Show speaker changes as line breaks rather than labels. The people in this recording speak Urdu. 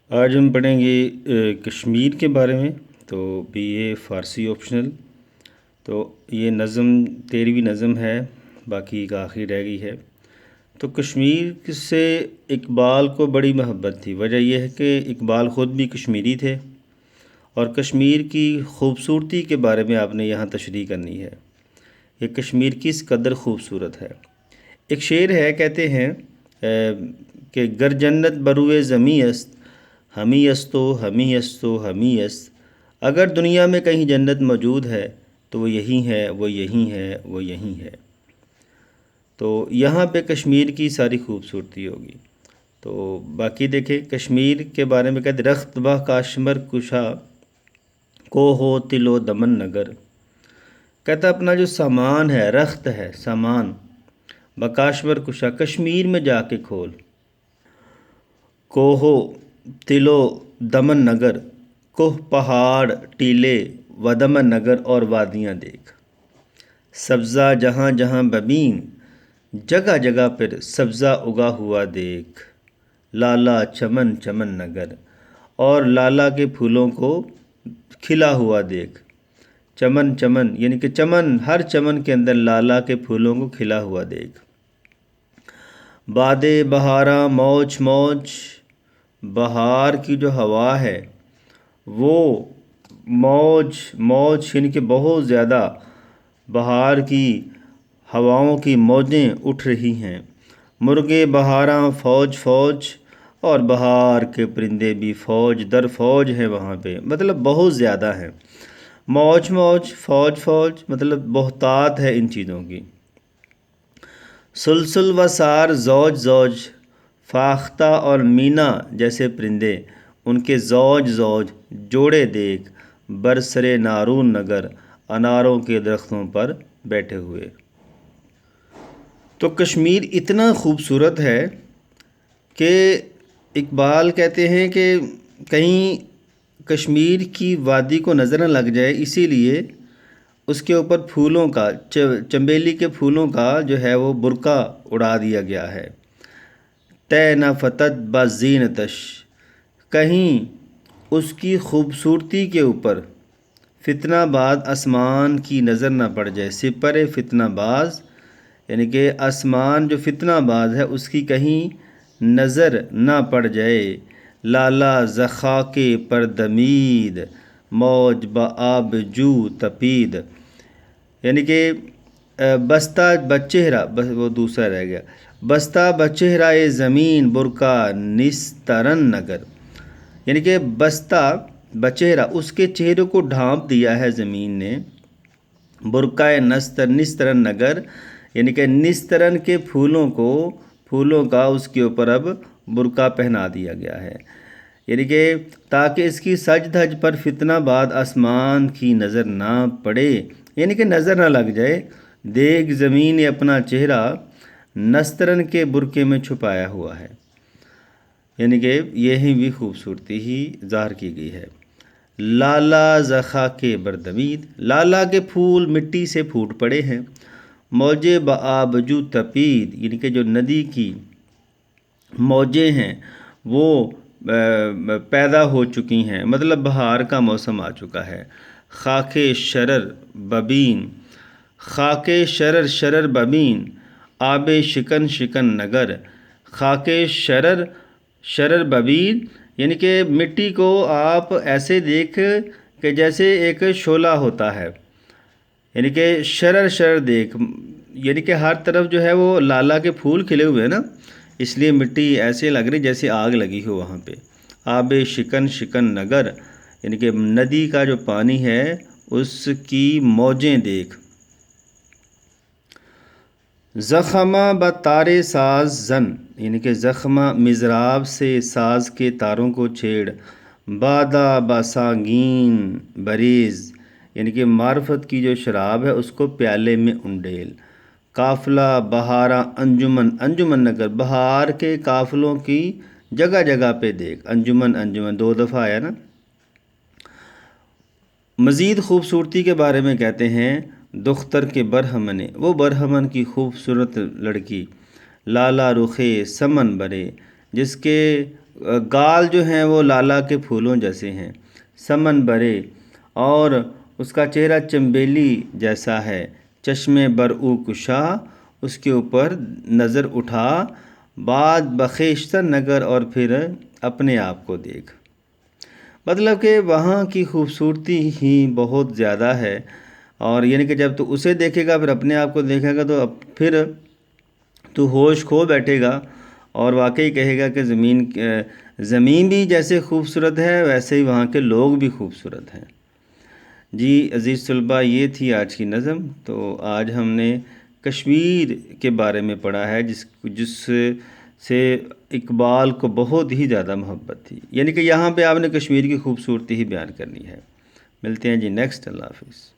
آج ہم پڑھیں گے کشمیر کے بارے میں۔ تو بی اے فارسی آپشنل۔ تو یہ نظم 13ویں نظم ہے، باقی ایک آخری رہ گئی ہے۔ تو کشمیر سے اقبال کو بڑی محبت تھی۔ وجہ یہ ہے کہ اقبال خود بھی کشمیری تھے، اور کشمیر کی خوبصورتی کے بارے میں آپ نے یہاں تشریح کرنی ہے کہ کشمیر کس قدر خوبصورت ہے۔ ایک شعر ہے، کہتے ہیں کہ گر جنت بروئے زمیں است، ہمی استو ہمی استو ہمی است۔ اگر دنیا میں کہیں جنت موجود ہے تو وہ یہی ہے، وہ یہی ہے، وہ یہی ہے۔ تو یہاں پہ کشمیر کی ساری خوبصورتی ہوگی۔ تو باقی دیکھیں کشمیر کے بارے میں کہتے رخت بہ کاشمر کشا کو ہو تل و دمن نگر۔ کہتا اپنا جو سامان ہے، رخت ہے، سامان، بکاشور کشا، کشمیر میں جا کے کھول۔ کوہو تلو دمن نگر، کوہ پہاڑ ٹیلے و دمن نگر اور وادیاں دیکھ۔ سبزہ جہاں جہاں ببین، جگہ جگہ پر سبزہ اگا ہوا دیکھ۔ لالا چمن چمن نگر، اور لالا کے پھولوں کو کھلا ہوا دیکھ۔ چمن چمن یعنی کہ چمن، ہر چمن کے اندر لالا کے پھولوں کو کھلا ہوا دیکھ۔ بادِ بہاراں موج موج، بہار کی جو ہوا ہے وہ موج موج یعنی کہ بہت زیادہ بہار کی ہواؤں کی موجیں اٹھ رہی ہیں۔ مرغے بہاراں فوج فوج، اور بہار کے پرندے بھی فوج در فوج ہیں وہاں پہ، مطلب بہت زیادہ ہیں۔ موج موج، فوج فوج، مطلب بہتات ہے ان چیزوں کی۔ سلسل و سار زوج زوج، فاختہ اور مینا جیسے پرندے، ان کے زوج زوج جوڑے دیکھ۔ برسرے نارون نگر، اناروں کے درختوں پر بیٹھے ہوئے۔ تو کشمیر اتنا خوبصورت ہے کہ اقبال کہتے ہیں کہ کہیں کشمیر کی وادی کو نظر نہ لگ جائے، اسی لیے اس کے اوپر پھولوں کا، چنبیلی کے پھولوں کا جو ہے وہ برقع اڑا دیا گیا ہے۔ طے نہ فتد با زینتش، کہیں اس کی خوبصورتی کے اوپر فتنہ باز آسمان کی نظر نہ پڑ جائے۔ سپر فتنہ باز یعنی کہ آسمان جو فتنہ باز ہے اس کی کہیں نظر نہ پڑ جائے۔ لالا زخاک پر دمید، موج بآب جو تپید، یعنی کہ بستہ بچہرہ، وہ دوسرا رہ گیا، بستہ بچہرہ زمین برقع نسترن نگر، یعنی کہ بستہ بچہرہ اس کے چہرے کو ڈھانپ دیا ہے زمین نے۔ برقع نسترن نگر یعنی کہ نسترن کے پھولوں کا اس کے اوپر اب برقع پہنا دیا گیا ہے، یعنی کہ تاکہ اس کی سج دھج پر فتنہ باد آسمان کی نظر نہ پڑے، یعنی کہ نظر نہ لگ جائے۔ دیکھ زمین نے اپنا چہرہ نسترن کے برقعے میں چھپایا ہوا ہے، یعنی کہ یہی بھی خوبصورتی ہی ظاہر کی گئی ہے۔ لالا زخاک بردمید، لالا کے پھول مٹی سے پھوٹ پڑے ہیں۔ موجے بآبجو تپید، یعنی کہ جو ندی کی موجیں ہیں وہ پیدا ہو چکی ہیں، مطلب بہار کا موسم آ چکا ہے۔ خاک شرر ببین، خاک شرر شرر ببین، آب شکن شکن نگر۔ خاک شرر شرر ببین یعنی کہ مٹی کو آپ ایسے دیکھ کہ جیسے ایک شعلہ ہوتا ہے، یعنی کہ شرر شرر دیکھ، یعنی کہ ہر طرف جو ہے وہ لالا کے پھول کھلے ہوئے ہیں نا، اس لیے مٹی ایسے لگ رہی جیسے آگ لگی ہو وہاں پہ۔ آب شکن شکن نگر یعنی کہ ندی کا جو پانی ہے اس کی موجیں دیکھ۔ زخمہ بتارے ساز زن، یعنی کہ زخمہ مضراب سے ساز کے تاروں کو چھیڑ۔ بادہ باسانگین بریز، یعنی کہ معرفت کی جو شراب ہے اس کو پیالے میں انڈیل۔ قافلہ بہاراں انجمن، انجمن نگر، بہار کے قافلوں کی جگہ جگہ پہ دیکھ۔ انجمن انجمن دو دفعہ آیا نا۔ مزید خوبصورتی کے بارے میں کہتے ہیں دختر کے برہمنے، وہ برہمن کی خوبصورت لڑکی۔ لالا رخے سمن برے، جس کے گال جو ہیں وہ لالا کے پھولوں جیسے ہیں، سمن برے، اور اس کا چہرہ چنبیلی جیسا ہے، چشمے برعو کشا، اس کے اوپر نظر اٹھا، بعد بخیشتر نگر، اور پھر اپنے آپ کو دیکھ۔ مطلب کہ وہاں کی خوبصورتی ہی بہت زیادہ ہے، اور یعنی کہ جب تو اسے دیکھے گا پھر اپنے آپ کو دیکھے گا تو پھر تو ہوش کھو بیٹھے گا، اور واقعی کہے گا کہ زمین بھی جیسے خوبصورت ہے ویسے ہی وہاں کے لوگ بھی خوبصورت ہیں۔ جی عزیز طلباء، یہ تھی آج کی نظم۔ تو آج ہم نے کشمیر کے بارے میں پڑھا ہے، جس سے اقبال کو بہت ہی زیادہ محبت تھی، یعنی کہ یہاں پہ آپ نے کشمیر کی خوبصورتی ہی بیان کرنی ہے۔ ملتے ہیں جی نیکسٹ، اللہ حافظ۔